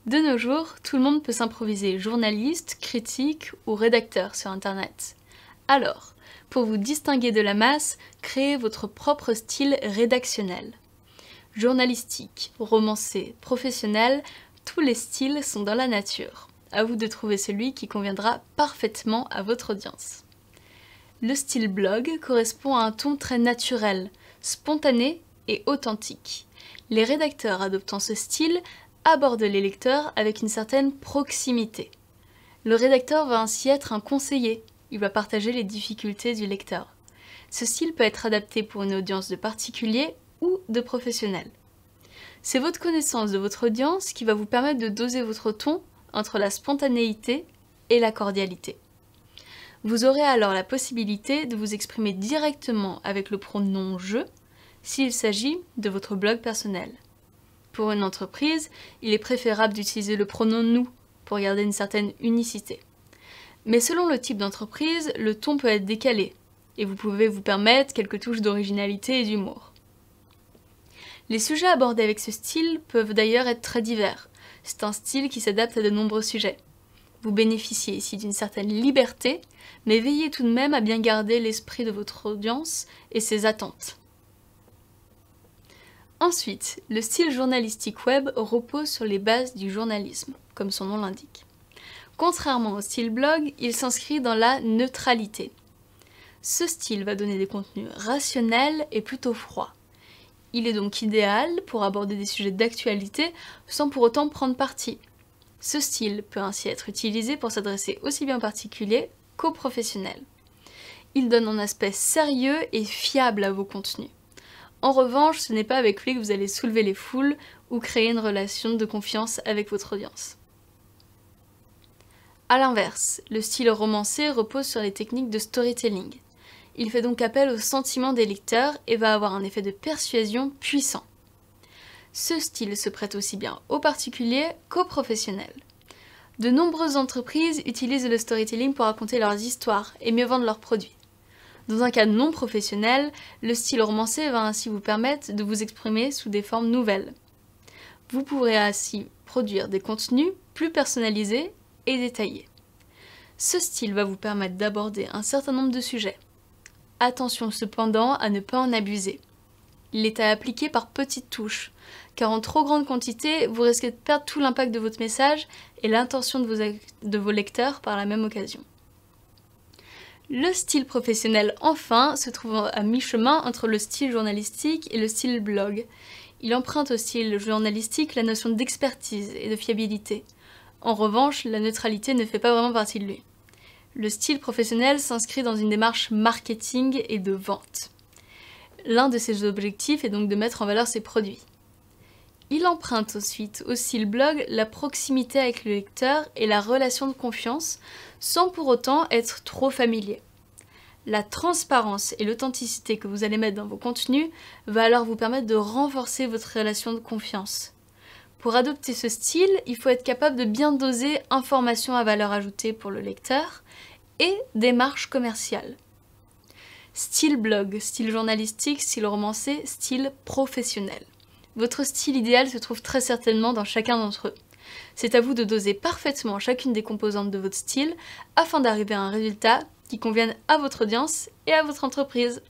De nos jours, tout le monde peut s'improviser journaliste, critique ou rédacteur sur Internet. Alors, pour vous distinguer de la masse, créez votre propre style rédactionnel. Journalistique, romancé, professionnel, tous les styles sont dans la nature. À vous de trouver celui qui conviendra parfaitement à votre audience. Le style blog correspond à un ton très naturel, spontané et authentique. Les rédacteurs adoptant ce style aborde les lecteurs avec une certaine proximité. Le rédacteur va ainsi être un conseiller, il va partager les difficultés du lecteur. Ce style peut être adapté pour une audience de particuliers ou de professionnels. C'est votre connaissance de votre audience qui va vous permettre de doser votre ton entre la spontanéité et la cordialité. Vous aurez alors la possibilité de vous exprimer directement avec le pronom « je » s'il s'agit de votre blog personnel. Pour une entreprise, il est préférable d'utiliser le pronom « nous » pour garder une certaine unicité. Mais selon le type d'entreprise, le ton peut être décalé, et vous pouvez vous permettre quelques touches d'originalité et d'humour. Les sujets abordés avec ce style peuvent d'ailleurs être très divers. C'est un style qui s'adapte à de nombreux sujets. Vous bénéficiez ici d'une certaine liberté, mais veillez tout de même à bien garder l'esprit de votre audience et ses attentes. Ensuite, le style journalistique web repose sur les bases du journalisme, comme son nom l'indique. Contrairement au style blog, il s'inscrit dans la neutralité. Ce style va donner des contenus rationnels et plutôt froids. Il est donc idéal pour aborder des sujets d'actualité sans pour autant prendre parti. Ce style peut ainsi être utilisé pour s'adresser aussi bien aux particuliers qu'aux professionnels. Il donne un aspect sérieux et fiable à vos contenus. En revanche, ce n'est pas avec lui que vous allez soulever les foules ou créer une relation de confiance avec votre audience. A l'inverse, le style romancé repose sur les techniques de storytelling. Il fait donc appel aux sentiments des lecteurs et va avoir un effet de persuasion puissant. Ce style se prête aussi bien aux particuliers qu'aux professionnels. De nombreuses entreprises utilisent le storytelling pour raconter leurs histoires et mieux vendre leurs produits. Dans un cas non professionnel, le style romancé va ainsi vous permettre de vous exprimer sous des formes nouvelles. Vous pourrez ainsi produire des contenus plus personnalisés et détaillés. Ce style va vous permettre d'aborder un certain nombre de sujets. Attention cependant à ne pas en abuser. Il est à appliquer par petites touches, car en trop grande quantité, vous risquez de perdre tout l'impact de votre message et l'intention de vos lecteurs par la même occasion. Le style professionnel, enfin, se trouve à mi-chemin entre le style journalistique et le style blog. Il emprunte au style journalistique la notion d'expertise et de fiabilité. En revanche, la neutralité ne fait pas vraiment partie de lui. Le style professionnel s'inscrit dans une démarche marketing et de vente. L'un de ses objectifs est donc de mettre en valeur ses produits. Il emprunte ensuite au style blog la proximité avec le lecteur et la relation de confiance, sans pour autant être trop familier. La transparence et l'authenticité que vous allez mettre dans vos contenus va alors vous permettre de renforcer votre relation de confiance. Pour adopter ce style, il faut être capable de bien doser information à valeur ajoutée pour le lecteur et démarche commerciale. Style blog, style journalistique, style romancé, style professionnel. Votre style idéal se trouve très certainement dans chacun d'entre eux. C'est à vous de doser parfaitement chacune des composantes de votre style afin d'arriver à un résultat qui convienne à votre audience et à votre entreprise.